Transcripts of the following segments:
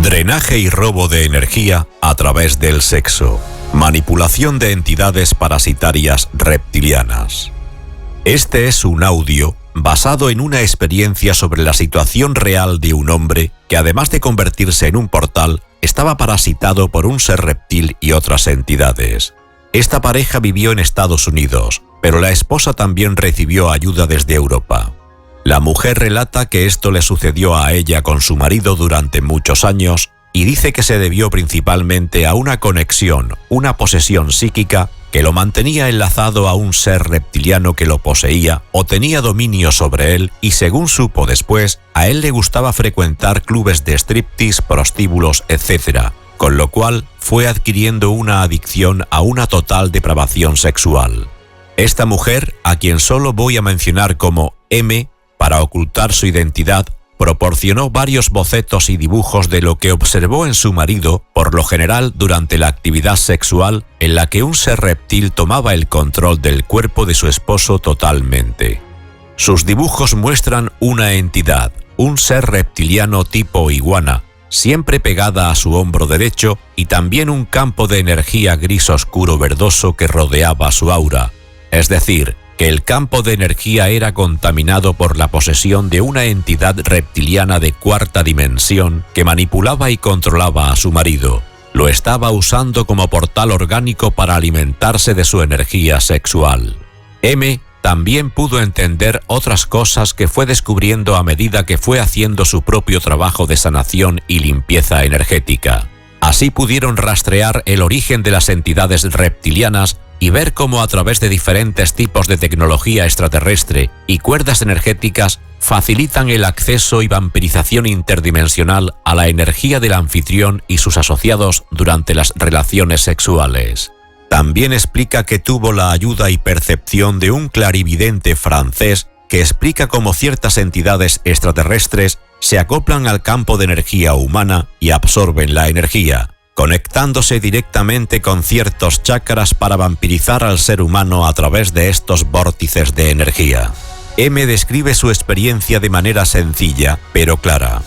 Drenaje y robo de energía a través del sexo. Manipulación de entidades parasitarias reptilianas. Este es un audio basado en una experiencia sobre la situación real de un hombre que, además de convertirse en un portal, estaba parasitado por un ser reptil y otras entidades. Esta pareja vivió en Estados Unidos, pero la esposa también recibió ayuda desde Europa. La mujer relata que esto le sucedió a ella con su marido durante muchos años y dice que se debió principalmente a una conexión, una posesión psíquica que lo mantenía enlazado a un ser reptiliano que lo poseía o tenía dominio sobre él, y según supo después, a él le gustaba frecuentar clubes de striptease, prostíbulos, etc., con lo cual fue adquiriendo una adicción a una total depravación sexual. Esta mujer, a quien solo voy a mencionar como M, para ocultar su identidad, proporcionó varios bocetos y dibujos de lo que observó en su marido, por lo general durante la actividad sexual en la que un ser reptil tomaba el control del cuerpo de su esposo totalmente. Sus dibujos muestran una entidad, un ser reptiliano tipo iguana, siempre pegada a su hombro derecho, y también un campo de energía gris oscuro verdoso que rodeaba su aura, es decir, que el campo de energía era contaminado por la posesión de una entidad reptiliana de cuarta dimensión que manipulaba y controlaba a su marido. Lo estaba usando como portal orgánico para alimentarse de su energía sexual. M también pudo entender otras cosas que fue descubriendo a medida que fue haciendo su propio trabajo de sanación y limpieza energética. Así pudieron rastrear el origen de las entidades reptilianas y ver cómo a través de diferentes tipos de tecnología extraterrestre y cuerdas energéticas facilitan el acceso y vampirización interdimensional a la energía del anfitrión y sus asociados durante las relaciones sexuales. También explica que tuvo la ayuda y percepción de un clarividente francés que explica cómo ciertas entidades extraterrestres se acoplan al campo de energía humana y absorben la energía, conectándose directamente con ciertos chakras para vampirizar al ser humano a través de estos vórtices de energía. M describe su experiencia de manera sencilla, pero clara.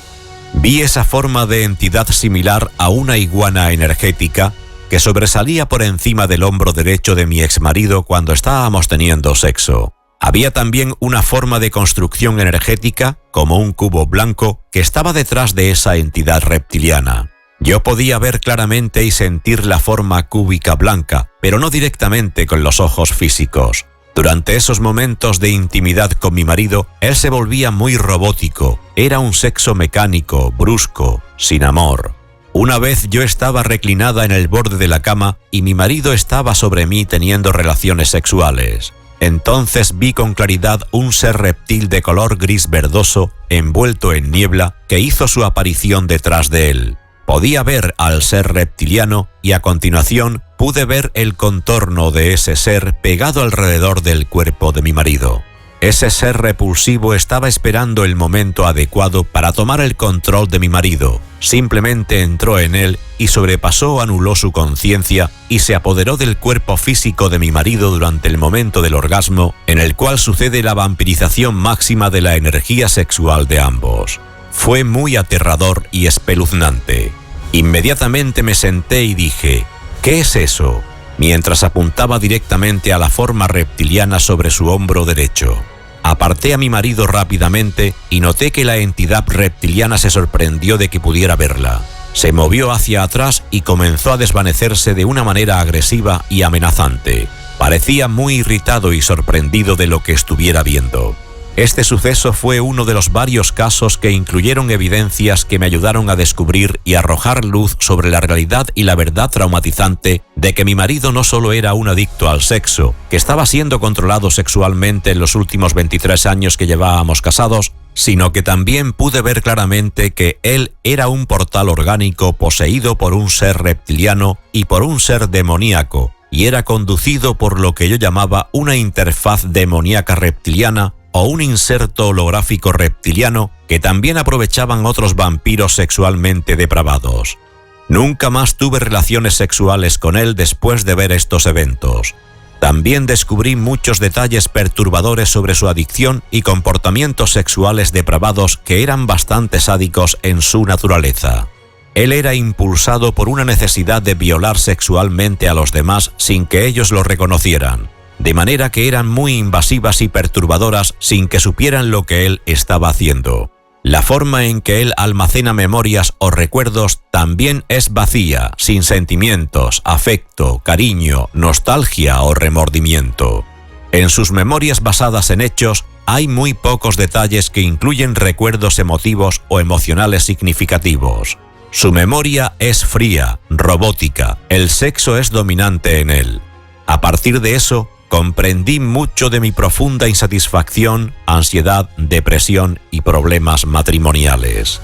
Vi esa forma de entidad similar a una iguana energética que sobresalía por encima del hombro derecho de mi exmarido cuando estábamos teniendo sexo. Había también una forma de construcción energética, como un cubo blanco, que estaba detrás de esa entidad reptiliana. Yo podía ver claramente y sentir la forma cúbica blanca, pero no directamente con los ojos físicos. Durante esos momentos de intimidad con mi marido, él se volvía muy robótico. Era un sexo mecánico, brusco, sin amor. Una vez yo estaba reclinada en el borde de la cama y mi marido estaba sobre mí teniendo relaciones sexuales. Entonces vi con claridad un ser reptil de color gris verdoso, envuelto en niebla, que hizo su aparición detrás de él. Podía ver al ser reptiliano y a continuación pude ver el contorno de ese ser pegado alrededor del cuerpo de mi marido. Ese ser repulsivo estaba esperando el momento adecuado para tomar el control de mi marido. Simplemente entró en él y sobrepasó, anuló su conciencia y se apoderó del cuerpo físico de mi marido durante el momento del orgasmo, en el cual sucede la vampirización máxima de la energía sexual de ambos. Fue muy aterrador y espeluznante. Inmediatamente me senté y dije, ¿qué es eso?, mientras apuntaba directamente a la forma reptiliana sobre su hombro derecho. Aparté a mi marido rápidamente y noté que la entidad reptiliana se sorprendió de que pudiera verla. Se movió hacia atrás y comenzó a desvanecerse de una manera agresiva y amenazante. Parecía muy irritado y sorprendido de lo que estuviera viendo. Este suceso fue uno de los varios casos que incluyeron evidencias que me ayudaron a descubrir y arrojar luz sobre la realidad y la verdad traumatizante de que mi marido no solo era un adicto al sexo, que estaba siendo controlado sexualmente en los últimos 23 años que llevábamos casados, sino que también pude ver claramente que él era un portal orgánico poseído por un ser reptiliano y por un ser demoníaco, y era conducido por lo que yo llamaba una interfaz demoníaca reptiliana o un inserto holográfico reptiliano que también aprovechaban otros vampiros sexualmente depravados. Nunca más tuve relaciones sexuales con él después de ver estos eventos. También descubrí muchos detalles perturbadores sobre su adicción y comportamientos sexuales depravados que eran bastante sádicos en su naturaleza. Él era impulsado por una necesidad de violar sexualmente a los demás sin que ellos lo reconocieran, de manera que eran muy invasivas y perturbadoras sin que supieran lo que él estaba haciendo. La forma en que él almacena memorias o recuerdos también es vacía, sin sentimientos, afecto, cariño, nostalgia o remordimiento. En sus memorias basadas en hechos, hay muy pocos detalles que incluyen recuerdos emotivos o emocionales significativos. Su memoria es fría, robótica, el sexo es dominante en él. A partir de eso, comprendí mucho de mi profunda insatisfacción, ansiedad, depresión y problemas matrimoniales.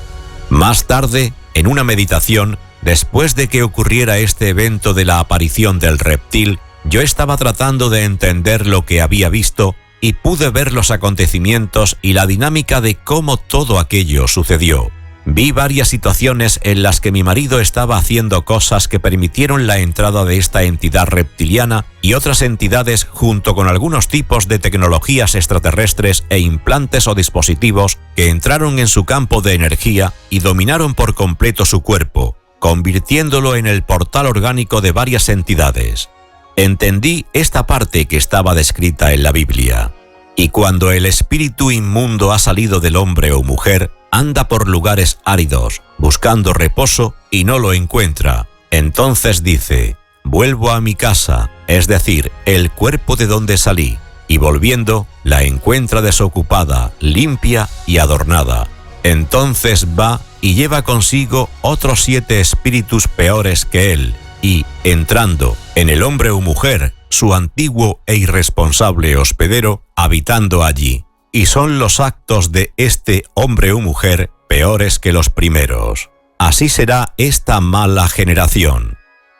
Más tarde, en una meditación, después de que ocurriera este evento de la aparición del reptil, yo estaba tratando de entender lo que había visto y pude ver los acontecimientos y la dinámica de cómo todo aquello sucedió. Vi varias situaciones en las que mi marido estaba haciendo cosas que permitieron la entrada de esta entidad reptiliana y otras entidades junto con algunos tipos de tecnologías extraterrestres e implantes o dispositivos que entraron en su campo de energía y dominaron por completo su cuerpo, convirtiéndolo en el portal orgánico de varias entidades. Entendí esta parte que estaba descrita en la Biblia. Y cuando el espíritu inmundo ha salido del hombre o mujer, anda por lugares áridos, buscando reposo y no lo encuentra. Entonces dice, vuelvo a mi casa, es decir, el cuerpo de donde salí, y volviendo, la encuentra desocupada, limpia y adornada. Entonces va y lleva consigo otros 7 espíritus peores que él, y, entrando en el hombre o mujer, su antiguo e irresponsable hospedero, habitando allí. Y son los actos de este hombre o mujer peores que los primeros. Así será esta mala generación.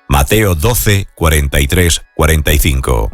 Mateo 12, 43, 45.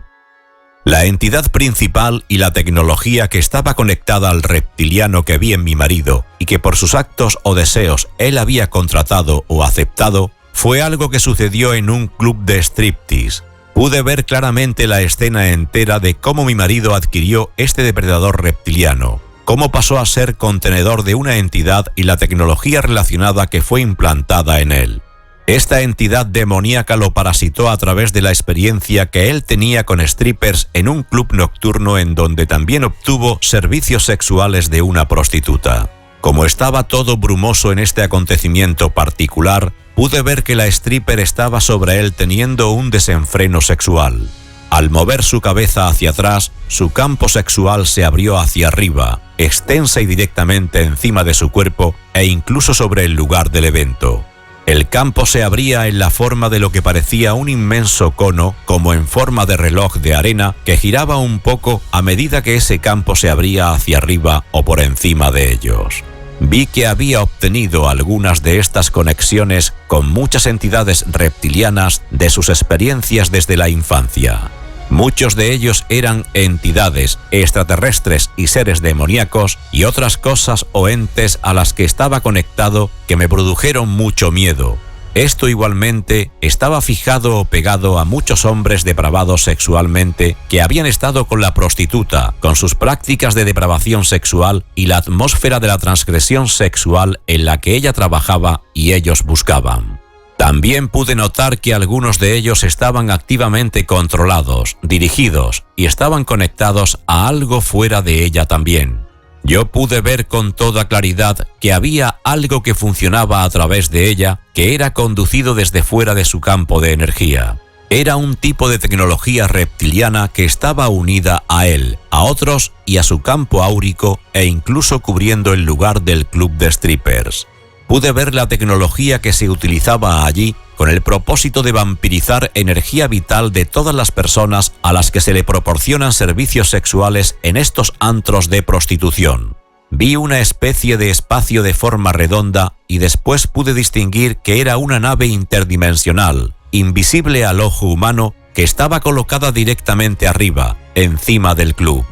La entidad principal y la tecnología que estaba conectada al reptiliano que vi en mi marido y que por sus actos o deseos él había contratado o aceptado, fue algo que sucedió en un club de striptease. Pude ver claramente la escena entera de cómo mi marido adquirió este depredador reptiliano, cómo pasó a ser contenedor de una entidad y la tecnología relacionada que fue implantada en él. Esta entidad demoníaca lo parasitó a través de la experiencia que él tenía con strippers en un club nocturno en donde también obtuvo servicios sexuales de una prostituta. Como estaba todo brumoso en este acontecimiento particular, pude ver que la stripper estaba sobre él teniendo un desenfreno sexual. Al mover su cabeza hacia atrás, su campo sexual se abrió hacia arriba, extensa y directamente encima de su cuerpo e incluso sobre el lugar del evento. El campo se abría en la forma de lo que parecía un inmenso cono, como en forma de reloj de arena, que giraba un poco a medida que ese campo se abría hacia arriba o por encima de ellos. Vi que había obtenido algunas de estas conexiones con muchas entidades reptilianas de sus experiencias desde la infancia. Muchos de ellos eran entidades extraterrestres y seres demoníacos y otras cosas o entes a las que estaba conectado que me produjeron mucho miedo. Esto igualmente estaba fijado o pegado a muchos hombres depravados sexualmente que habían estado con la prostituta, con sus prácticas de depravación sexual y la atmósfera de la transgresión sexual en la que ella trabajaba y ellos buscaban. También pude notar que algunos de ellos estaban activamente controlados, dirigidos y estaban conectados a algo fuera de ella también. Yo pude ver con toda claridad que había algo que funcionaba a través de ella, que era conducido desde fuera de su campo de energía. Era un tipo de tecnología reptiliana que estaba unida a él, a otros y a su campo áurico e incluso cubriendo el lugar del club de strippers. Pude ver la tecnología que se utilizaba allí con el propósito de vampirizar energía vital de todas las personas a las que se le proporcionan servicios sexuales en estos antros de prostitución. Vi una especie de espacio de forma redonda y después pude distinguir que era una nave interdimensional, invisible al ojo humano, que estaba colocada directamente arriba, encima del club.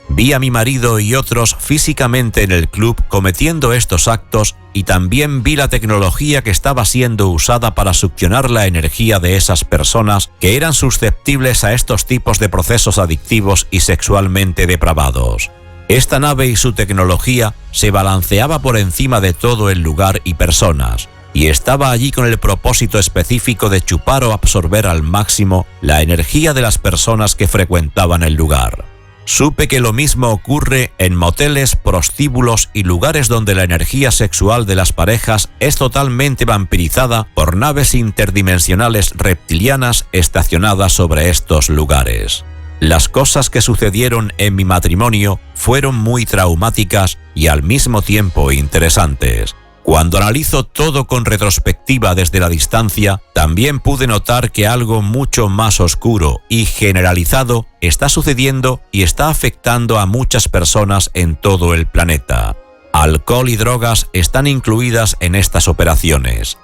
Vi a mi marido y otros físicamente en el club cometiendo estos actos y también vi la tecnología que estaba siendo usada para succionar la energía de esas personas que eran susceptibles a estos tipos de procesos adictivos y sexualmente depravados. Esta nave y su tecnología se balanceaba por encima de todo el lugar y personas. y estaba allí con el propósito específico de chupar o absorber al máximo la energía de las personas que frecuentaban el lugar. Supe que lo mismo ocurre en moteles, prostíbulos y lugares donde la energía sexual de las parejas es totalmente vampirizada por naves interdimensionales reptilianas estacionadas sobre estos lugares. Las cosas que sucedieron en mi matrimonio fueron muy traumáticas y al mismo tiempo interesantes. Cuando analizo todo con retrospectiva desde la distancia, también pude notar que algo mucho más oscuro y generalizado está sucediendo y está afectando a muchas personas en todo el planeta. Alcohol y drogas están incluidas en estas operaciones.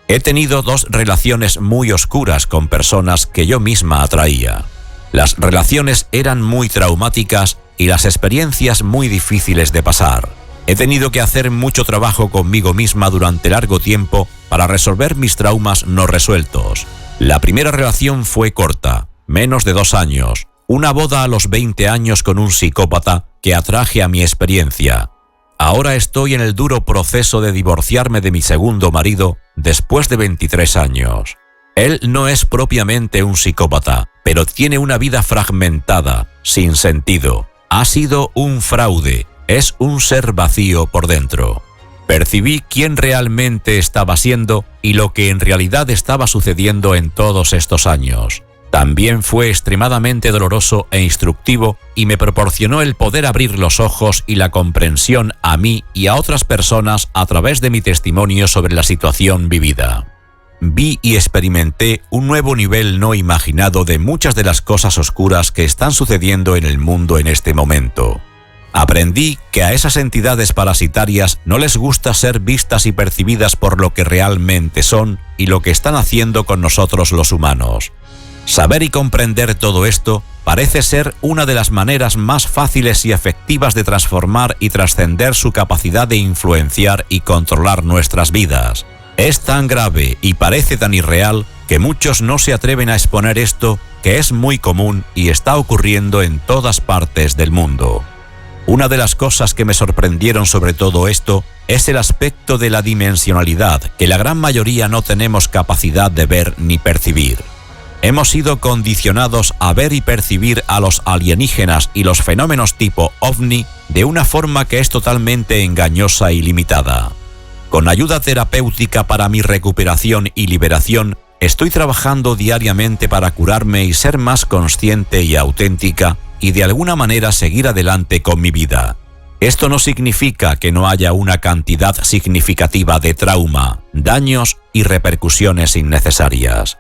He tenido 2 relaciones muy oscuras con personas que yo misma atraía. Las relaciones eran muy traumáticas y las experiencias muy difíciles de pasar. He tenido que hacer mucho trabajo conmigo misma durante largo tiempo para resolver mis traumas no resueltos. La primera relación fue corta, menos de 2 años, una boda a los 20 años con un psicópata que atraje a mi experiencia. Ahora estoy en el duro proceso de divorciarme de mi segundo marido después de 23 años. Él no es propiamente un psicópata, pero tiene una vida fragmentada, sin sentido. Ha sido un fraude. Es un ser vacío por dentro. Percibí quién realmente estaba siendo y lo que en realidad estaba sucediendo en todos estos años. También fue extremadamente doloroso e instructivo y me proporcionó el poder abrir los ojos y la comprensión a mí y a otras personas a través de mi testimonio sobre la situación vivida. Vi y experimenté un nuevo nivel no imaginado de muchas de las cosas oscuras que están sucediendo en el mundo en este momento. Aprendí que a esas entidades parasitarias no les gusta ser vistas y percibidas por lo que realmente son y lo que están haciendo con nosotros los humanos. Saber y comprender todo esto parece ser una de las maneras más fáciles y efectivas de transformar y trascender su capacidad de influenciar y controlar nuestras vidas. Es tan grave y parece tan irreal que muchos no se atreven a exponer esto, que es muy común y está ocurriendo en todas partes del mundo. Una de las cosas que me sorprendieron sobre todo esto es el aspecto de la dimensionalidad que la gran mayoría no tenemos capacidad de ver ni percibir. Hemos sido condicionados a ver y percibir a los alienígenas y los fenómenos tipo ovni de una forma que es totalmente engañosa y limitada. Con ayuda terapéutica para mi recuperación y liberación, estoy trabajando diariamente para curarme y ser más consciente y auténtica y de alguna manera seguir adelante con mi vida. Esto no significa que no haya una cantidad significativa de trauma, daños y repercusiones innecesarias.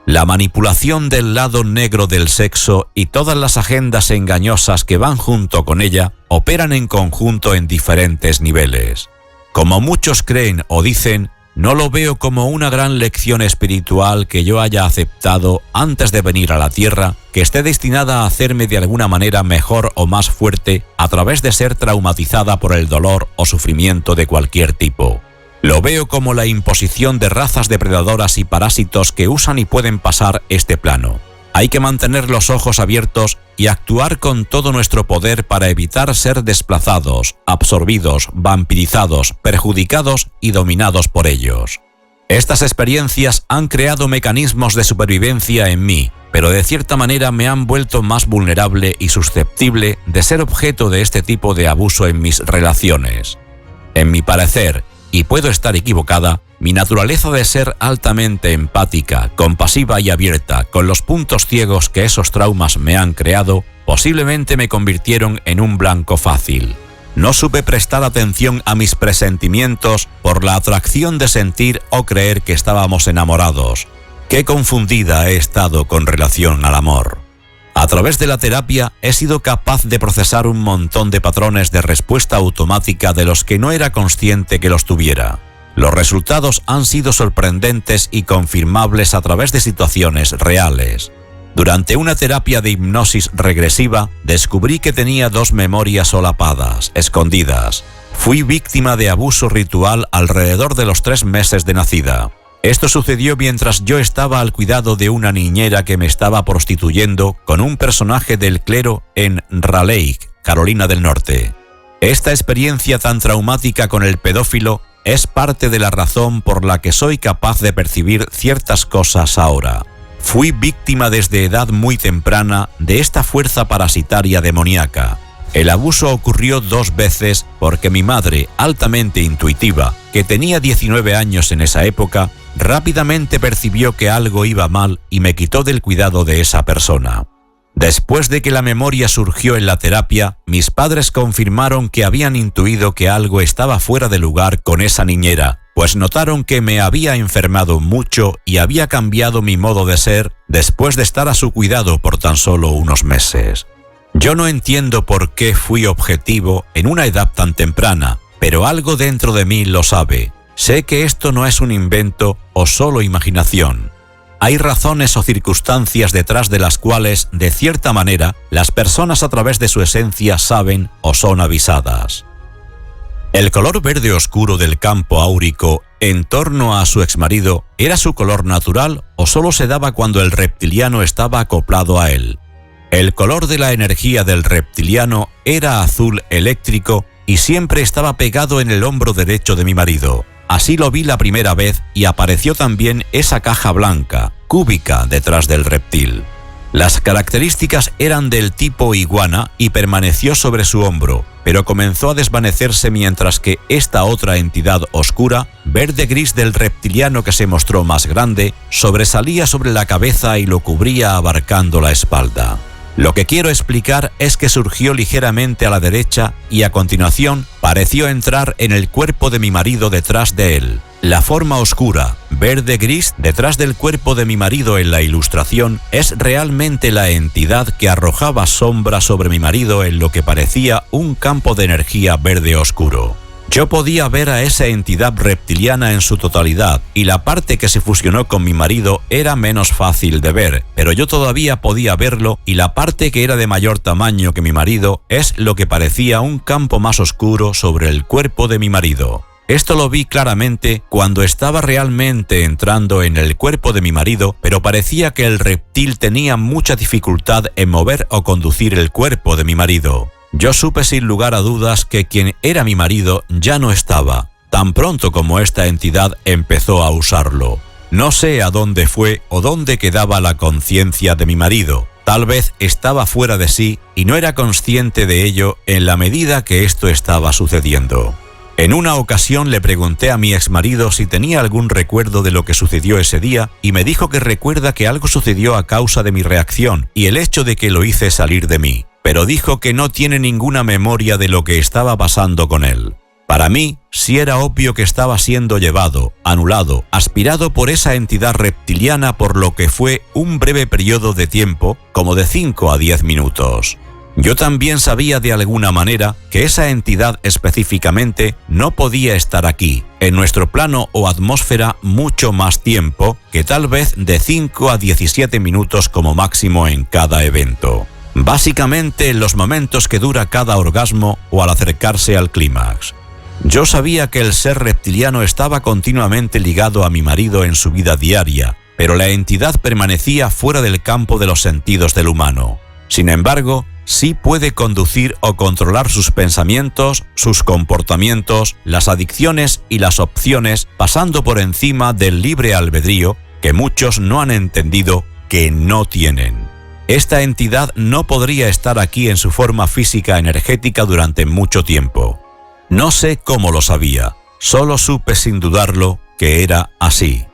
La manipulación del lado negro del sexo y todas las agendas engañosas que van junto con ella operan en conjunto en diferentes niveles. Como muchos creen o dicen, no lo veo como una gran lección espiritual que yo haya aceptado antes de venir a la Tierra, que esté destinada a hacerme de alguna manera mejor o más fuerte a través de ser traumatizada por el dolor o sufrimiento de cualquier tipo. Lo veo como la imposición de razas depredadoras y parásitos que usan y pueden pasar este plano. Hay que mantener los ojos abiertos y actuar con todo nuestro poder para evitar ser desplazados, absorbidos, vampirizados, perjudicados y dominados por ellos. Estas experiencias han creado mecanismos de supervivencia en mí, pero de cierta manera me han vuelto más vulnerable y susceptible de ser objeto de este tipo de abuso en mis relaciones. En mi parecer, y puedo estar equivocada, mi naturaleza de ser altamente empática, compasiva y abierta con los puntos ciegos que esos traumas me han creado, posiblemente me convirtieron en un blanco fácil. No supe prestar atención a mis presentimientos por la atracción de sentir o creer que estábamos enamorados. Qué confundida he estado con relación al amor. A través de la terapia he sido capaz de procesar un montón de patrones de respuesta automática de los que no era consciente que los tuviera. Los resultados han sido sorprendentes y confirmables a través de situaciones reales. Durante una terapia de hipnosis regresiva, descubrí que tenía 2 memorias solapadas, escondidas. Fui víctima de abuso ritual alrededor de los 3 meses de nacida. Esto sucedió mientras yo estaba al cuidado de una niñera que me estaba prostituyendo con un personaje del clero en Raleigh, Carolina del Norte. Esta experiencia tan traumática con el pedófilo es parte de la razón por la que soy capaz de percibir ciertas cosas ahora. Fui víctima desde edad muy temprana de esta fuerza parasitaria demoníaca. El abuso ocurrió 2 veces porque mi madre, altamente intuitiva, que tenía 19 años en esa época, rápidamente percibió que algo iba mal y me quitó del cuidado de esa persona. Después de que la memoria surgió en la terapia, mis padres confirmaron que habían intuido que algo estaba fuera de lugar con esa niñera, pues notaron que me había enfermado mucho y había cambiado mi modo de ser después de estar a su cuidado por tan solo unos meses. Yo no entiendo por qué fui objetivo en una edad tan temprana, pero algo dentro de mí lo sabe. Sé que esto no es un invento o solo imaginación. Hay razones o circunstancias detrás de las cuales, de cierta manera, las personas a través de su esencia saben o son avisadas. El color verde oscuro del campo áurico en torno a su exmarido ¿era su color natural o solo se daba cuando el reptiliano estaba acoplado a él? El color de la energía del reptiliano era azul eléctrico y siempre estaba pegado en el hombro derecho de mi marido. Así lo vi la primera vez y apareció también esa caja blanca, cúbica, detrás del reptil. Las características eran del tipo iguana y permaneció sobre su hombro, pero comenzó a desvanecerse mientras que esta otra entidad oscura, verde-gris del reptiliano que se mostró más grande, sobresalía sobre la cabeza y lo cubría abarcando la espalda. Lo que quiero explicar es que surgió ligeramente a la derecha y a continuación pareció entrar en el cuerpo de mi marido detrás de él. La forma oscura, verde-gris, detrás del cuerpo de mi marido en la ilustración es realmente la entidad que arrojaba sombra sobre mi marido en lo que parecía un campo de energía verde oscuro. Yo podía ver a esa entidad reptiliana en su totalidad y la parte que se fusionó con mi marido era menos fácil de ver, pero yo todavía podía verlo y la parte que era de mayor tamaño que mi marido es lo que parecía un campo más oscuro sobre el cuerpo de mi marido. Esto lo vi claramente cuando estaba realmente entrando en el cuerpo de mi marido, pero parecía que el reptil tenía mucha dificultad en mover o conducir el cuerpo de mi marido. Yo supe sin lugar a dudas que quien era mi marido ya no estaba, tan pronto como esta entidad empezó a usarlo. No sé a dónde fue o dónde quedaba la conciencia de mi marido. Tal vez estaba fuera de sí y no era consciente de ello en la medida que esto estaba sucediendo. En una ocasión le pregunté a mi exmarido si tenía algún recuerdo de lo que sucedió ese día y me dijo que recuerda que algo sucedió a causa de mi reacción y el hecho de que lo hice salir de mí, pero dijo que no tiene ninguna memoria de lo que estaba pasando con él. Para mí, sí era obvio que estaba siendo llevado, anulado, aspirado por esa entidad reptiliana por lo que fue un breve periodo de tiempo, como de 5 a 10 minutos. Yo también sabía de alguna manera que esa entidad específicamente no podía estar aquí, en nuestro plano o atmósfera, mucho más tiempo que tal vez de 5 a 17 minutos como máximo en cada evento. Básicamente en los momentos que dura cada orgasmo o al acercarse al clímax. Yo sabía que el ser reptiliano estaba continuamente ligado a mi marido en su vida diaria, pero la entidad permanecía fuera del campo de los sentidos del humano. Sin embargo, sí puede conducir o controlar sus pensamientos, sus comportamientos, las adicciones y las opciones, pasando por encima del libre albedrío que muchos no han entendido que no tienen. Esta entidad no podría estar aquí en su forma física energética durante mucho tiempo. No sé cómo lo sabía, solo supe sin dudarlo que era así.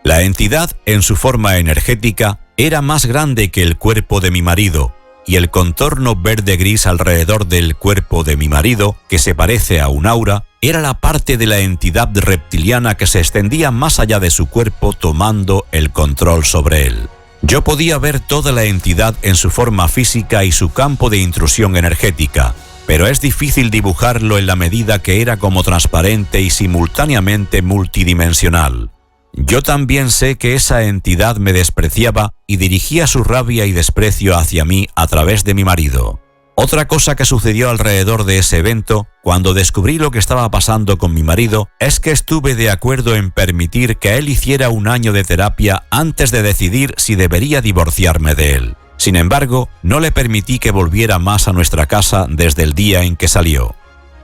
La entidad en su forma energética era más grande que el cuerpo de mi marido, y el contorno verde-gris alrededor del cuerpo de mi marido, que se parece a un aura, era la parte de la entidad reptiliana que se extendía más allá de su cuerpo tomando el control sobre él. Yo podía ver toda la entidad en su forma física y su campo de intrusión energética, pero es difícil dibujarlo en la medida que era como transparente y simultáneamente multidimensional. Yo también sé que esa entidad me despreciaba y dirigía su rabia y desprecio hacia mí a través de mi marido. Otra cosa que sucedió alrededor de ese evento, cuando descubrí lo que estaba pasando con mi marido, es que estuve de acuerdo en permitir que él hiciera 1 año de terapia antes de decidir si debería divorciarme de él. Sin embargo, no le permití que volviera más a nuestra casa desde el día en que salió.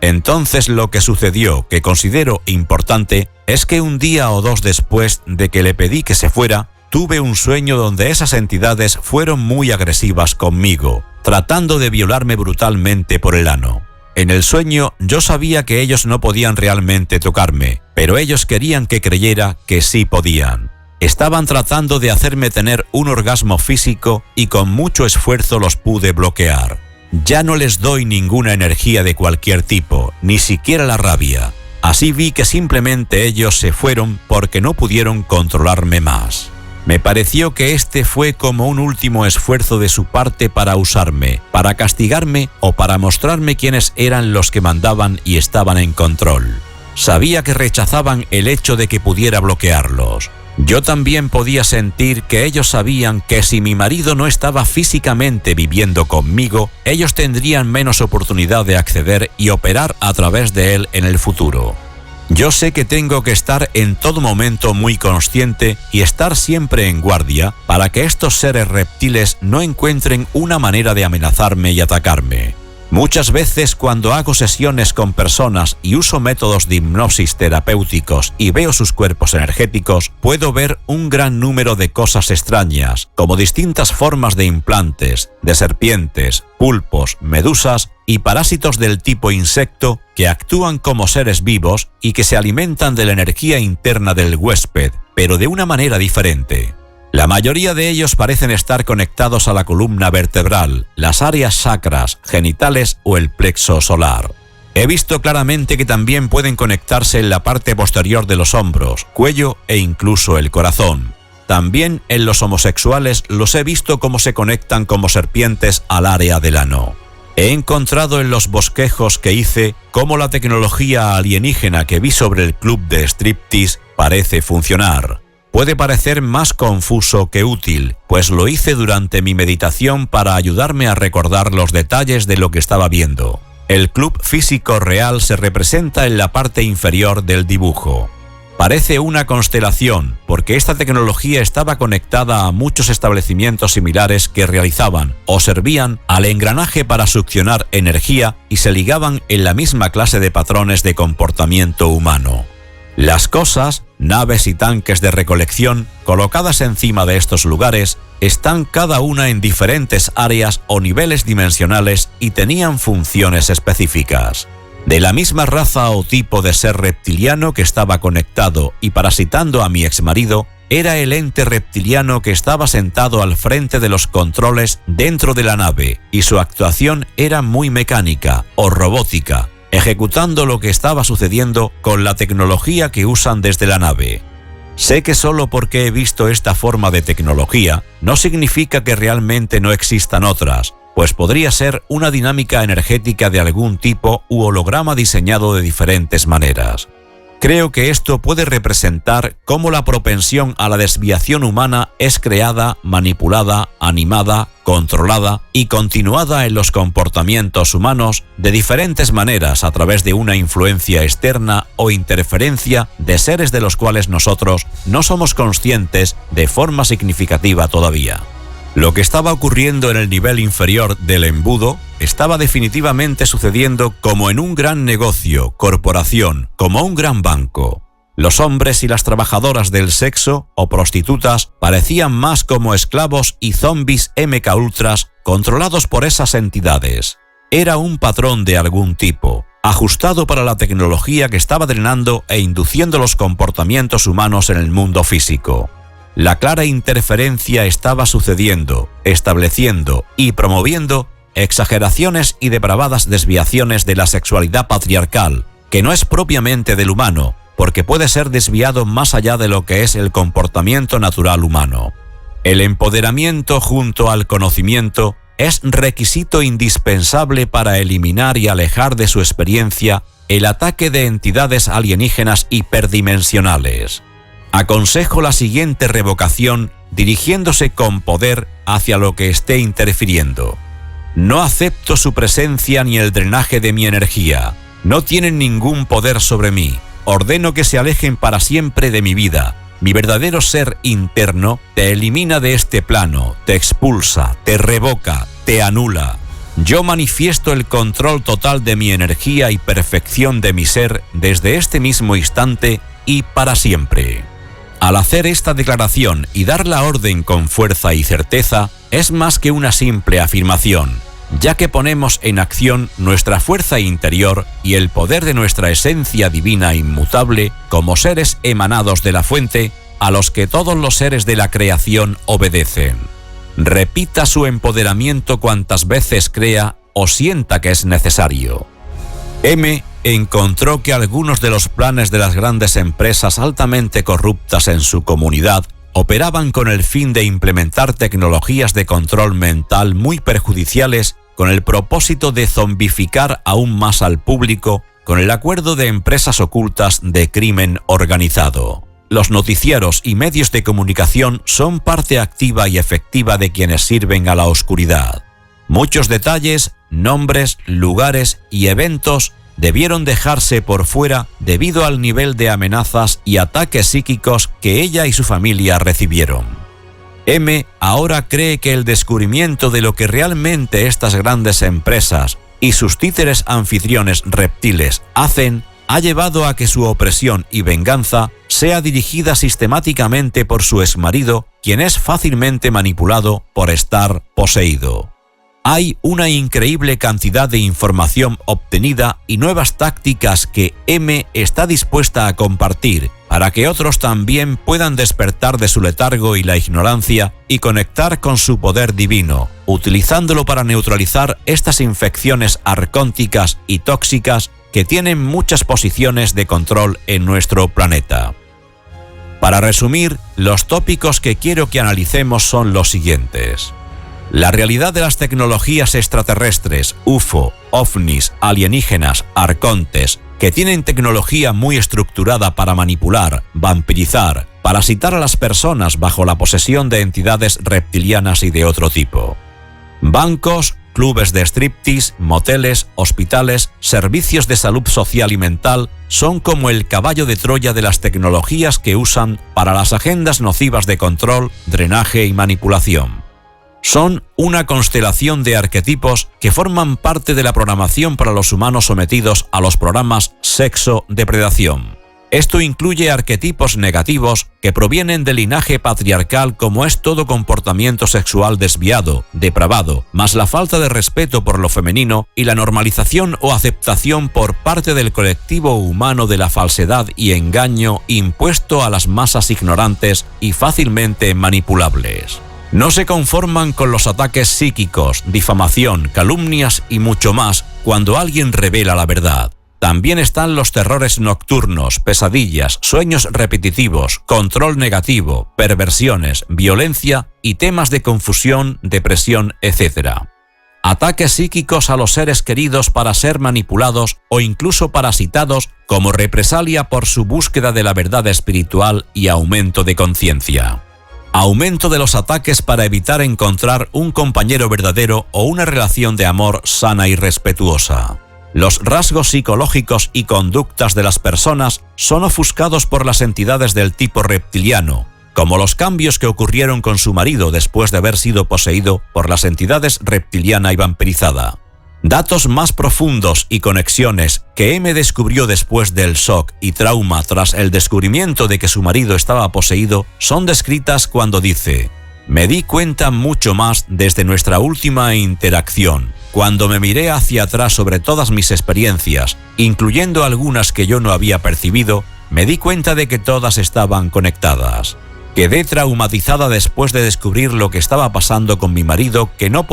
Entonces lo que sucedió, que considero importante, es que un día o dos después de que le pedí que se fuera, tuve un sueño donde esas entidades fueron muy agresivas conmigo, tratando de violarme brutalmente por el ano. En el sueño yo sabía que ellos no podían realmente tocarme, pero ellos querían que creyera que sí podían. Estaban tratando de hacerme tener un orgasmo físico y con mucho esfuerzo los pude bloquear. Ya no les doy ninguna energía de cualquier tipo, ni siquiera la rabia. Así vi que simplemente ellos se fueron porque no pudieron controlarme más. Me pareció que este fue como un último esfuerzo de su parte para usarme, para castigarme o para mostrarme quiénes eran los que mandaban y estaban en control. Sabía que rechazaban el hecho de que pudiera bloquearlos. Yo también podía sentir que ellos sabían que si mi marido no estaba físicamente viviendo conmigo, ellos tendrían menos oportunidad de acceder y operar a través de él en el futuro. Yo sé que tengo que estar en todo momento muy consciente y estar siempre en guardia para que estos seres reptiles no encuentren una manera de amenazarme y atacarme. Muchas veces cuando hago sesiones con personas y uso métodos de hipnosis terapéuticos y veo sus cuerpos energéticos, puedo ver un gran número de cosas extrañas, como distintas formas de implantes, de serpientes, pulpos, medusas y parásitos del tipo insecto que actúan como seres vivos y que se alimentan de la energía interna del huésped, pero de una manera diferente. La mayoría de ellos parecen estar conectados a la columna vertebral, las áreas sacras, genitales o el plexo solar. He visto claramente que también pueden conectarse en la parte posterior de los hombros, cuello e incluso el corazón. También en los homosexuales los he visto cómo se conectan como serpientes al área del ano. He encontrado en los bosquejos que hice cómo la tecnología alienígena que vi sobre el club de striptease parece funcionar. Puede parecer más confuso que útil, pues lo hice durante mi meditación para ayudarme a recordar los detalles de lo que estaba viendo. El club físico real se representa en la parte inferior del dibujo. Parece una constelación, porque esta tecnología estaba conectada a muchos establecimientos similares que realizaban o servían al engranaje para succionar energía y se ligaban en la misma clase de patrones de comportamiento humano. Las cosas, naves y tanques de recolección, colocadas encima de estos lugares, están cada una en diferentes áreas o niveles dimensionales y tenían funciones específicas. De la misma raza o tipo de ser reptiliano que estaba conectado y parasitando a mi exmarido, era el ente reptiliano que estaba sentado al frente de los controles dentro de la nave, y su actuación era muy mecánica o robótica, ejecutando lo que estaba sucediendo con la tecnología que usan desde la nave. Sé que solo porque he visto esta forma de tecnología no significa que realmente no existan otras, pues podría ser una dinámica energética de algún tipo u holograma diseñado de diferentes maneras. Creo que esto puede representar cómo la propensión a la desviación humana es creada, manipulada, animada, controlada y continuada en los comportamientos humanos de diferentes maneras a través de una influencia externa o interferencia de seres de los cuales nosotros no somos conscientes de forma significativa todavía. Lo que estaba ocurriendo en el nivel inferior del embudo estaba definitivamente sucediendo como en un gran negocio, corporación, como un gran banco. Los hombres y las trabajadoras del sexo o prostitutas parecían más como esclavos y zombies MK Ultras controlados por esas entidades. Era un patrón de algún tipo, ajustado para la tecnología que estaba drenando e induciendo los comportamientos humanos en el mundo físico. La clara interferencia estaba sucediendo, estableciendo y promoviendo exageraciones y depravadas desviaciones de la sexualidad patriarcal, que no es propiamente del humano, porque puede ser desviado más allá de lo que es el comportamiento natural humano. El empoderamiento junto al conocimiento es requisito indispensable para eliminar y alejar de su experiencia el ataque de entidades alienígenas hiperdimensionales. Aconsejo la siguiente revocación dirigiéndose con poder hacia lo que esté interfiriendo. No acepto su presencia ni el drenaje de mi energía. No tienen ningún poder sobre mí. Ordeno que se alejen para siempre de mi vida. Mi verdadero ser interno te elimina de este plano, te expulsa, te revoca, te anula. Yo manifiesto el control total de mi energía y perfección de mi ser desde este mismo instante y para siempre. Al hacer esta declaración y dar la orden con fuerza y certeza, es más que una simple afirmación, ya que ponemos en acción nuestra fuerza interior y el poder de nuestra esencia divina inmutable como seres emanados de la fuente, a los que todos los seres de la creación obedecen. Repita su empoderamiento cuantas veces crea o sienta que es necesario. M encontró que algunos de los planes de las grandes empresas altamente corruptas en su comunidad operaban con el fin de implementar tecnologías de control mental muy perjudiciales con el propósito de zombificar aún más al público con el acuerdo de empresas ocultas de crimen organizado. Los noticieros y medios de comunicación son parte activa y efectiva de quienes sirven a la oscuridad. Muchos detalles, nombres, lugares y eventos debieron dejarse por fuera debido al nivel de amenazas y ataques psíquicos que ella y su familia recibieron. M ahora cree que el descubrimiento de lo que realmente estas grandes empresas y sus títeres anfitriones reptiles hacen ha llevado a que su opresión y venganza sea dirigida sistemáticamente por su exmarido, quien es fácilmente manipulado por estar poseído. Hay una increíble cantidad de información obtenida y nuevas tácticas que M está dispuesta a compartir para que otros también puedan despertar de su letargo y la ignorancia y conectar con su poder divino, utilizándolo para neutralizar estas infecciones arcónticas y tóxicas que tienen muchas posiciones de control en nuestro planeta. Para resumir, los tópicos que quiero que analicemos son los siguientes. La realidad de las tecnologías extraterrestres, UFO, ovnis, alienígenas, arcontes, que tienen tecnología muy estructurada para manipular, vampirizar, parasitar a las personas bajo la posesión de entidades reptilianas y de otro tipo. Bancos, clubes de striptease, moteles, hospitales, servicios de salud social y mental son como el caballo de Troya de las tecnologías que usan para las agendas nocivas de control, drenaje y manipulación. Son una constelación de arquetipos que forman parte de la programación para los humanos sometidos a los programas sexo-depredación. Esto incluye arquetipos negativos que provienen del linaje patriarcal, como es todo comportamiento sexual desviado, depravado, más la falta de respeto por lo femenino y la normalización o aceptación por parte del colectivo humano de la falsedad y engaño impuesto a las masas ignorantes y fácilmente manipulables. No se conforman con los ataques psíquicos, difamación, calumnias y mucho más cuando alguien revela la verdad. También están los terrores nocturnos, pesadillas, sueños repetitivos, control negativo, perversiones, violencia y temas de confusión, depresión, etc. Ataques psíquicos a los seres queridos para ser manipulados o incluso parasitados como represalia por su búsqueda de la verdad espiritual y aumento de conciencia. Aumento de los ataques para evitar encontrar un compañero verdadero o una relación de amor sana y respetuosa. Los rasgos psicológicos y conductas de las personas son ofuscados por las entidades del tipo reptiliano, como los cambios que ocurrieron con su marido después de haber sido poseído por las entidades reptiliana y vampirizada. Datos más profundos y conexiones que M descubrió después del shock y trauma tras el descubrimiento de que su marido estaba poseído son descritas cuando dice: «Me di cuenta mucho más desde nuestra última interacción, cuando me miré hacia atrás sobre todas mis experiencias, incluyendo algunas que yo no había percibido, me di cuenta de que todas estaban conectadas. Quedé traumatizada después de descubrir lo que estaba pasando con mi marido, que no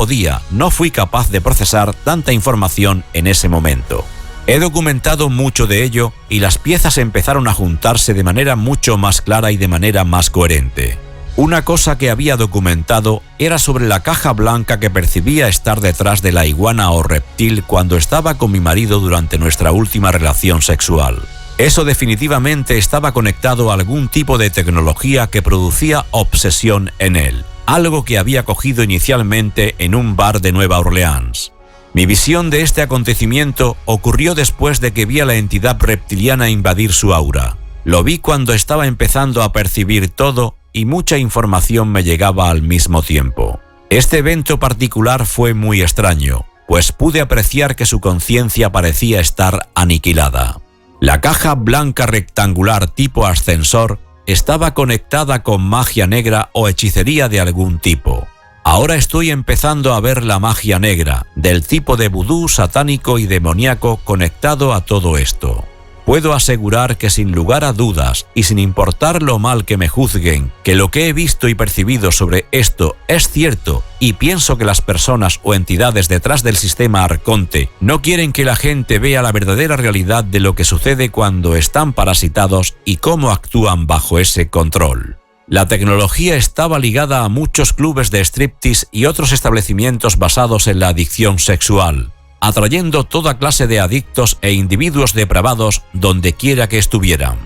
fui capaz de procesar tanta información en ese momento. He documentado mucho de ello y las piezas empezaron a juntarse de manera mucho más clara y de manera más coherente. Una cosa que había documentado era sobre la caja blanca que percibía estar detrás de la iguana o reptil cuando estaba con mi marido durante nuestra última relación sexual. Eso definitivamente estaba conectado a algún tipo de tecnología que producía obsesión en él, algo que había cogido inicialmente en un bar de Nueva Orleans. Mi visión de este acontecimiento ocurrió después de que vi a la entidad reptiliana invadir su aura. Lo vi cuando estaba empezando a percibir todo y mucha información me llegaba al mismo tiempo. Este evento particular fue muy extraño. pues pude apreciar que su conciencia parecía estar aniquilada. La caja blanca rectangular tipo ascensor estaba conectada con magia negra o hechicería de algún tipo. Ahora estoy empezando a ver la magia negra, del tipo de vudú satánico y demoníaco conectado a todo esto. Puedo asegurar que sin lugar a dudas, y sin importar lo mal que me juzguen, que lo que he visto y percibido sobre esto es cierto, y pienso que las personas o entidades detrás del sistema Arconte no quieren que la gente vea la verdadera realidad de lo que sucede cuando están parasitados y cómo actúan bajo ese control. La tecnología estaba ligada a muchos clubes de striptease y otros establecimientos basados en la adicción sexual, atrayendo toda clase de adictos e individuos depravados donde quiera que estuvieran.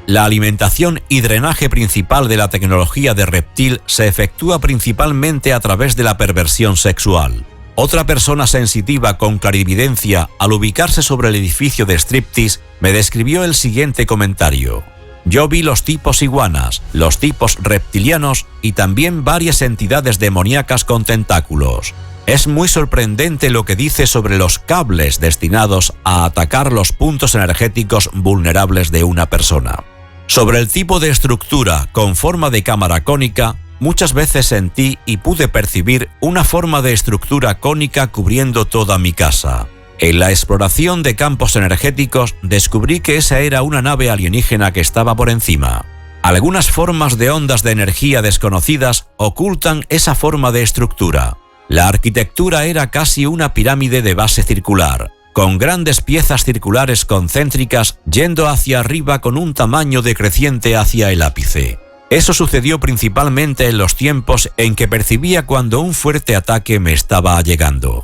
La alimentación y drenaje principal de la tecnología de Reptil se efectúa principalmente a través de la perversión sexual. Otra persona sensitiva con clarividencia, al ubicarse sobre el edificio de striptease, me describió el siguiente comentario: yo vi los tipos iguanas, los tipos reptilianos y también varias entidades demoníacas con tentáculos. Es muy sorprendente lo que dice sobre los cables destinados a atacar los puntos energéticos vulnerables de una persona. Sobre el tipo de estructura con forma de cámara cónica, muchas veces sentí y pude percibir una forma de estructura cónica cubriendo toda mi casa. En la exploración de campos energéticos descubrí que esa era una nave alienígena que estaba por encima. Algunas formas de ondas de energía desconocidas ocultan esa forma de estructura. La arquitectura era casi una pirámide de base circular, con grandes piezas circulares concéntricas yendo hacia arriba con un tamaño decreciente hacia el ápice. Eso sucedió principalmente en los tiempos en que percibía cuando un fuerte ataque me estaba llegando.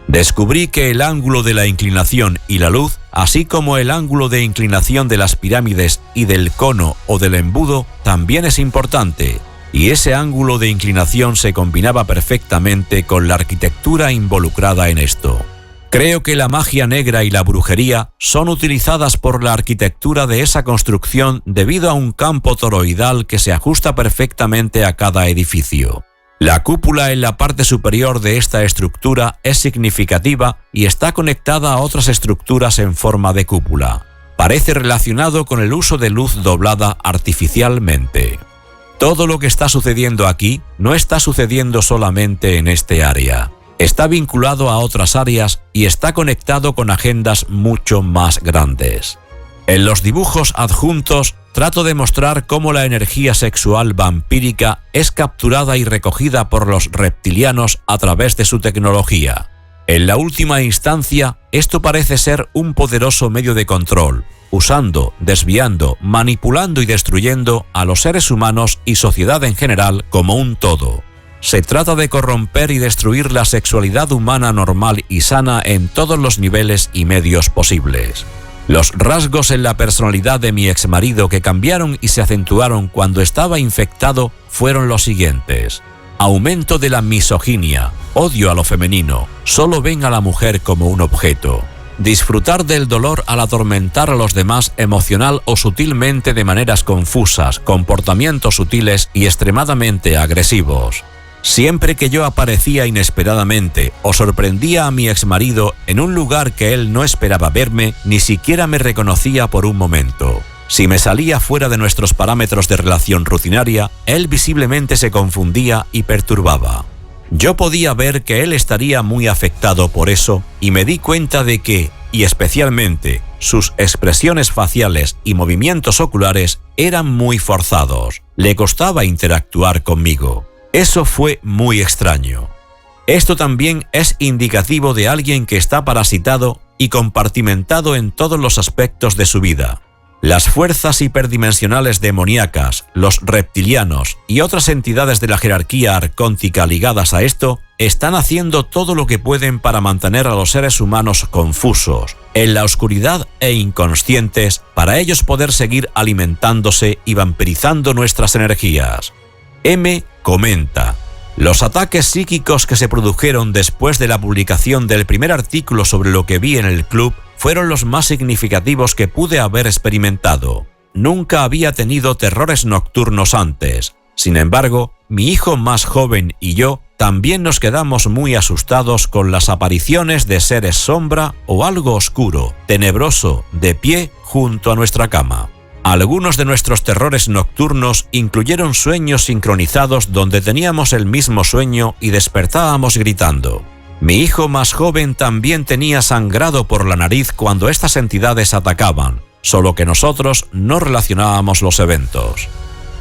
Descubrí que el ángulo de la inclinación y la luz, así como el ángulo de inclinación de las pirámides y del cono o del embudo, también es importante, y ese ángulo de inclinación se combinaba perfectamente con la arquitectura involucrada en esto. Creo que la magia negra y la brujería son utilizadas por la arquitectura de esa construcción debido a un campo toroidal que se ajusta perfectamente a cada edificio. La cúpula en la parte superior de esta estructura es significativa y está conectada a otras estructuras en forma de cúpula. Parece relacionado con el uso de luz doblada artificialmente. Todo lo que está sucediendo aquí no está sucediendo solamente en este área. Está vinculado a otras áreas y está conectado con agendas mucho más grandes. En los dibujos adjuntos trato de mostrar cómo la energía sexual vampírica es capturada y recogida por los reptilianos a través de su tecnología. En la última instancia, esto parece ser un poderoso medio de control, usando, desviando, manipulando y destruyendo a los seres humanos y sociedad en general como un todo. Se trata de corromper y destruir la sexualidad humana normal y sana en todos los niveles y medios posibles. Los rasgos en la personalidad de mi exmarido que cambiaron y se acentuaron cuando estaba infectado fueron los siguientes: aumento de la misoginia, odio a lo femenino, solo ven a la mujer como un objeto, disfrutar del dolor al atormentar a los demás emocional o sutilmente de maneras confusas, comportamientos sutiles y extremadamente agresivos. Siempre que yo aparecía inesperadamente o sorprendía a mi exmarido en un lugar que él no esperaba verme, ni siquiera me reconocía por un momento. Si me salía fuera de nuestros parámetros de relación rutinaria, él visiblemente se confundía y perturbaba. Yo podía ver que él estaría muy afectado por eso y me di cuenta de que, y especialmente, sus expresiones faciales y movimientos oculares eran muy forzados. Le costaba interactuar conmigo. Eso fue muy extraño. Esto también es indicativo de alguien que está parasitado y compartimentado en todos los aspectos de su vida. Las fuerzas hiperdimensionales demoníacas, los reptilianos y otras entidades de la jerarquía arcóntica ligadas a esto están haciendo todo lo que pueden para mantener a los seres humanos confusos, en la oscuridad e inconscientes, para ellos poder seguir alimentándose y vampirizando nuestras energías. M comenta: los ataques psíquicos que se produjeron después de la publicación del primer artículo sobre lo que vi en el club fueron los más significativos que pude haber experimentado. Nunca había tenido terrores nocturnos antes. Sin embargo, mi hijo más joven y yo también nos quedamos muy asustados con las apariciones de seres sombra o algo oscuro, tenebroso, de pie junto a nuestra cama. Algunos de nuestros terrores nocturnos incluyeron sueños sincronizados donde teníamos el mismo sueño y despertábamos gritando. Mi hijo más joven también tenía sangrado por la nariz cuando estas entidades atacaban, solo que nosotros no relacionábamos los eventos.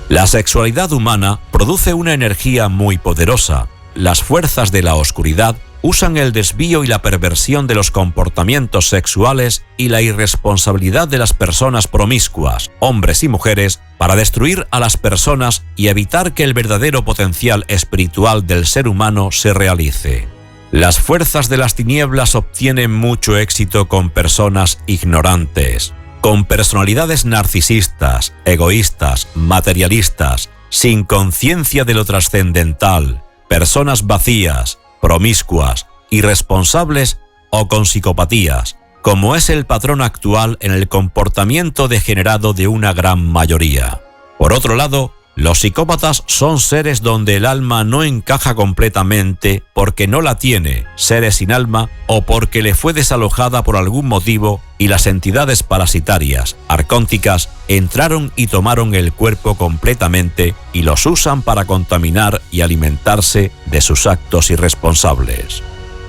La sexualidad humana produce una energía muy poderosa. Las fuerzas de la oscuridad usan el desvío y la perversión de los comportamientos sexuales y la irresponsabilidad de las personas promiscuas, hombres y mujeres, para destruir a las personas y evitar que el verdadero potencial espiritual del ser humano se realice. Las fuerzas de las tinieblas obtienen mucho éxito con personas ignorantes, con personalidades narcisistas, egoístas, materialistas, sin conciencia de lo trascendental, personas vacías, promiscuas, irresponsables o con psicopatías, como es el patrón actual en el comportamiento degenerado de una gran mayoría. Por otro lado, los psicópatas son seres donde el alma no encaja completamente porque no la tiene, seres sin alma, o porque le fue desalojada por algún motivo y las entidades parasitarias, arcónticas, entraron y tomaron el cuerpo completamente y los usan para contaminar y alimentarse de sus actos irresponsables.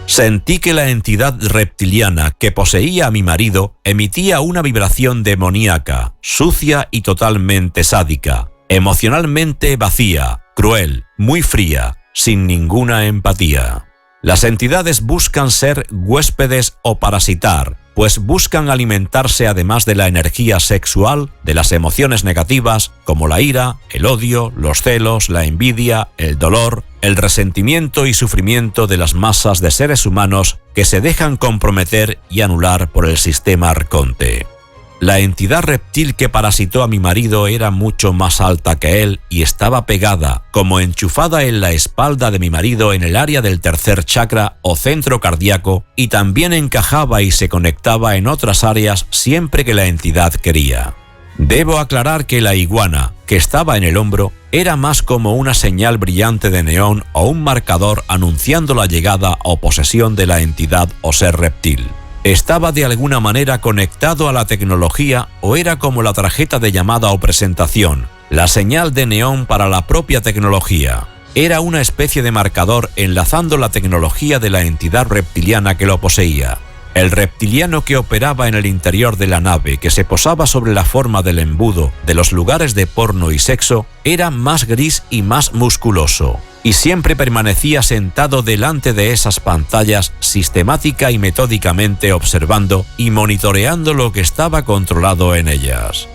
Sentí que la entidad reptiliana que poseía a mi marido emitía una vibración demoníaca, sucia y totalmente sádica, emocionalmente vacía, cruel, muy fría, sin ninguna empatía. Las entidades buscan ser huéspedes o parasitar, pues buscan alimentarse además de la energía sexual, de las emociones negativas como la ira, el odio, los celos, la envidia, el dolor, el resentimiento y sufrimiento de las masas de seres humanos que se dejan comprometer y anular por el sistema arconte. La entidad reptil que parasitó a mi marido era mucho más alta que él y estaba pegada, como enchufada en la espalda de mi marido en el área del tercer chakra o centro cardíaco, y también encajaba y se conectaba en otras áreas siempre que la entidad quería. Debo aclarar que la iguana, que estaba en el hombro, era más como una señal brillante de neón o un marcador anunciando la llegada o posesión de la entidad o ser reptil. ¿Estaba de alguna manera conectado a la tecnología o era como la tarjeta de llamada o presentación, la señal de neón para la propia tecnología? Era una especie de marcador enlazando la tecnología de la entidad reptiliana que lo poseía. El reptiliano que operaba en el interior de la nave, que se posaba sobre la forma del embudo de los lugares de porno y sexo, era más gris y más musculoso, y siempre permanecía sentado delante de esas pantallas sistemática y metódicamente observando y monitoreando lo que estaba controlado en ellas.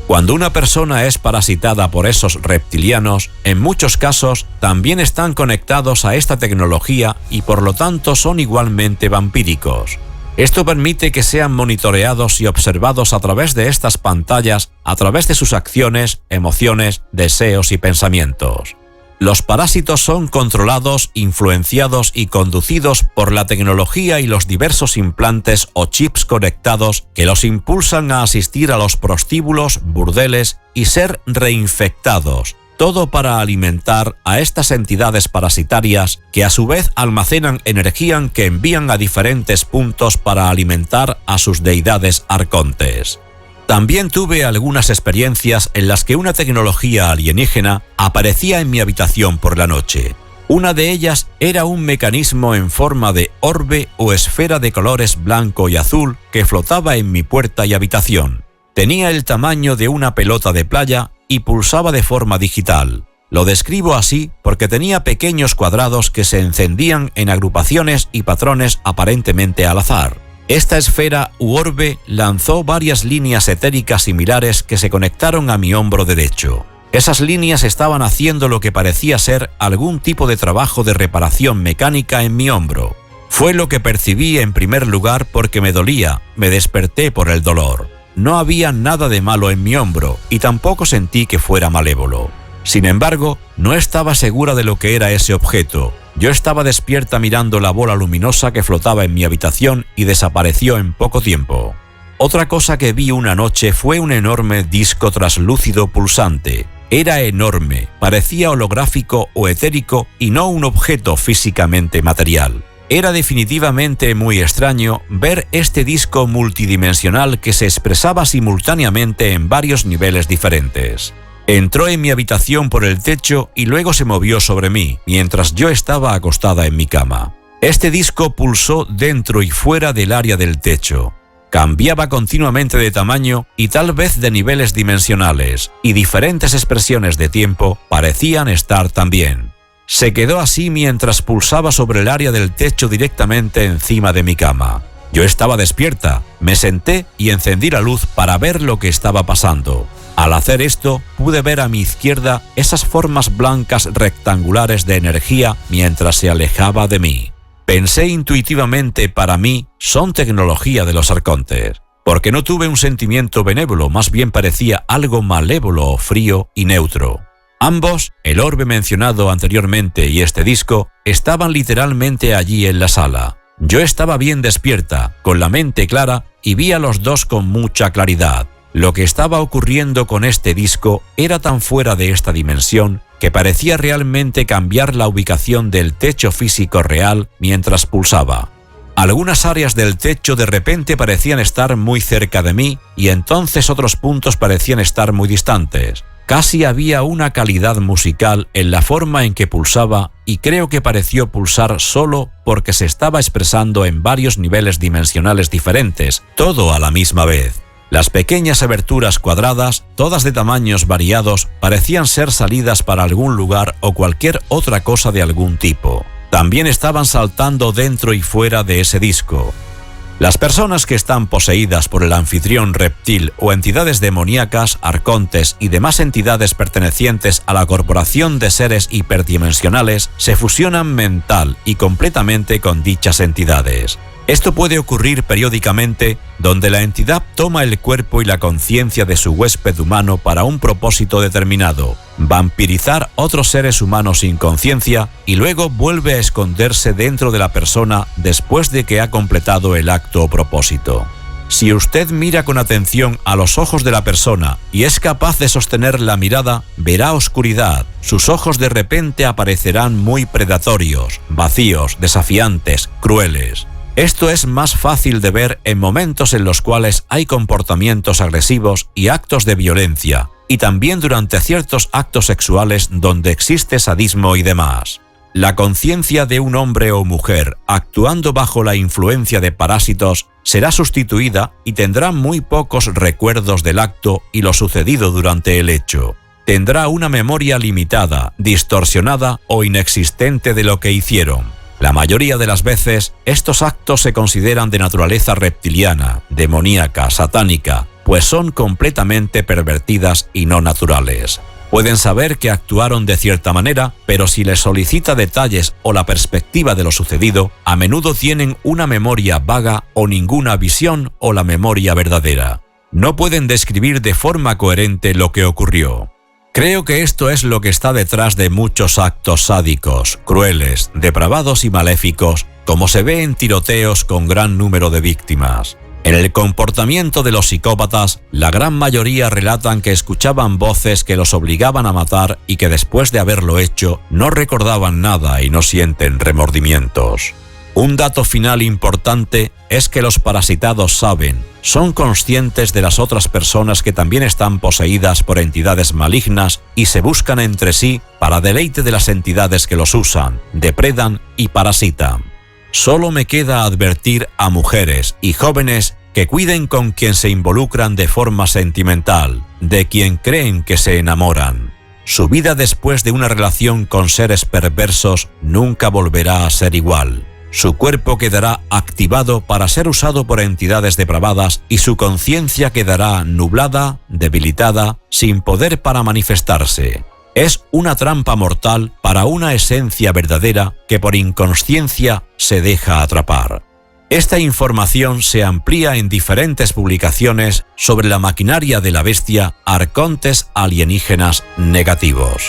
Cuando una persona es parasitada por esos reptilianos, en muchos casos también están conectados a esta tecnología y por lo tanto son igualmente vampíricos. Esto permite que sean monitoreados y observados a través de estas pantallas, a través de sus acciones, emociones, deseos y pensamientos. Los parásitos son controlados, influenciados y conducidos por la tecnología y los diversos implantes o chips conectados que los impulsan a asistir a los prostíbulos, burdeles y ser reinfectados. Todo para alimentar a estas entidades parasitarias que a su vez almacenan energía que envían a diferentes puntos para alimentar a sus deidades arcontes. También tuve algunas experiencias en las que una tecnología alienígena aparecía en mi habitación por la noche. Una de ellas era un mecanismo en forma de orbe o esfera de colores blanco y azul que flotaba en mi puerta y habitación. Tenía el tamaño de una pelota de playa y pulsaba de forma digital. Lo describo así porque tenía pequeños cuadrados que se encendían en agrupaciones y patrones aparentemente al azar. Esta esfera u orbe lanzó varias líneas etéricas similares que se conectaron a mi hombro derecho. Esas líneas estaban haciendo lo que parecía ser algún tipo de trabajo de reparación mecánica en mi hombro. Fue lo que percibí en primer lugar porque me dolía, me desperté por el dolor. No había nada de malo en mi hombro y tampoco sentí que fuera malévolo. Sin embargo, no estaba segura de lo que era ese objeto. Yo estaba despierta mirando la bola luminosa que flotaba en mi habitación y desapareció en poco tiempo. Otra cosa que vi una noche fue un enorme disco traslúcido pulsante. Era enorme, parecía holográfico o etérico y no un objeto físicamente material. Era definitivamente muy extraño ver este disco multidimensional que se expresaba simultáneamente en varios niveles diferentes. Entró en mi habitación por el techo y luego se movió sobre mí, mientras yo estaba acostada en mi cama. Este disco pulsó dentro y fuera del área del techo. Cambiaba continuamente de tamaño y tal vez de niveles dimensionales, y diferentes expresiones de tiempo parecían estar también. Se quedó así mientras pulsaba sobre el área del techo directamente encima de mi cama. Yo estaba despierta, me senté y encendí la luz para ver lo que estaba pasando. Al hacer esto, pude ver a mi izquierda esas formas blancas rectangulares de energía mientras se alejaba de mí. Pensé intuitivamente, para mí, son tecnología de los arcontes, porque no tuve un sentimiento benévolo, más bien parecía algo malévolo o frío y neutro. Ambos, el orbe mencionado anteriormente y este disco, estaban literalmente allí en la sala. Yo estaba bien despierta, con la mente clara, y vi a los dos con mucha claridad. Lo que estaba ocurriendo con este disco era tan fuera de esta dimensión que parecía realmente cambiar la ubicación del techo físico real mientras pulsaba. Algunas áreas del techo de repente parecían estar muy cerca de mí y entonces otros puntos parecían estar muy distantes. Casi había una calidad musical en la forma en que pulsaba y creo que pareció pulsar solo porque se estaba expresando en varios niveles dimensionales diferentes, todo a la misma vez. Las pequeñas aberturas cuadradas, todas de tamaños variados, parecían ser salidas para algún lugar o cualquier otra cosa de algún tipo. También estaban saltando dentro y fuera de ese disco. Las personas que están poseídas por el anfitrión reptil o entidades demoníacas, arcontes y demás entidades pertenecientes a la corporación de seres hiperdimensionales se fusionan mental y completamente con dichas entidades. Esto puede ocurrir periódicamente, donde la entidad toma el cuerpo y la conciencia de su huésped humano para un propósito determinado, vampirizar otros seres humanos sin conciencia y luego vuelve a esconderse dentro de la persona después de que ha completado el acto o propósito. Si usted mira con atención a los ojos de la persona y es capaz de sostener la mirada, verá oscuridad. Sus ojos de repente aparecerán muy predatorios, vacíos, desafiantes, crueles. Esto es más fácil de ver en momentos en los cuales hay comportamientos agresivos y actos de violencia, y también durante ciertos actos sexuales donde existe sadismo y demás. La conciencia de un hombre o mujer actuando bajo la influencia de parásitos será sustituida y tendrá muy pocos recuerdos del acto y lo sucedido durante el hecho. Tendrá una memoria limitada, distorsionada o inexistente de lo que hicieron. La mayoría de las veces, estos actos se consideran de naturaleza reptiliana, demoníaca, satánica, pues son completamente pervertidas y no naturales. Pueden saber que actuaron de cierta manera, pero si les solicita detalles o la perspectiva de lo sucedido, a menudo tienen una memoria vaga o ninguna visión o la memoria verdadera. No pueden describir de forma coherente lo que ocurrió. Creo que esto es lo que está detrás de muchos actos sádicos, crueles, depravados y maléficos, como se ve en tiroteos con gran número de víctimas. En el comportamiento de los psicópatas, la gran mayoría relatan que escuchaban voces que los obligaban a matar y que después de haberlo hecho no recordaban nada y no sienten remordimientos. Un dato final importante es que los parasitados son conscientes de las otras personas que también están poseídas por entidades malignas y se buscan entre sí para deleite de las entidades que los usan, depredan y parasitan. Solo me queda advertir a mujeres y jóvenes que cuiden con quien se involucran de forma sentimental, de quien creen que se enamoran. Su vida después de una relación con seres perversos nunca volverá a ser igual. Su cuerpo quedará activado para ser usado por entidades depravadas y su conciencia quedará nublada, debilitada, sin poder para manifestarse. Es una trampa mortal para una esencia verdadera que por inconsciencia se deja atrapar. Esta información se amplía en diferentes publicaciones sobre la maquinaria de la bestia, arcontes alienígenas negativos.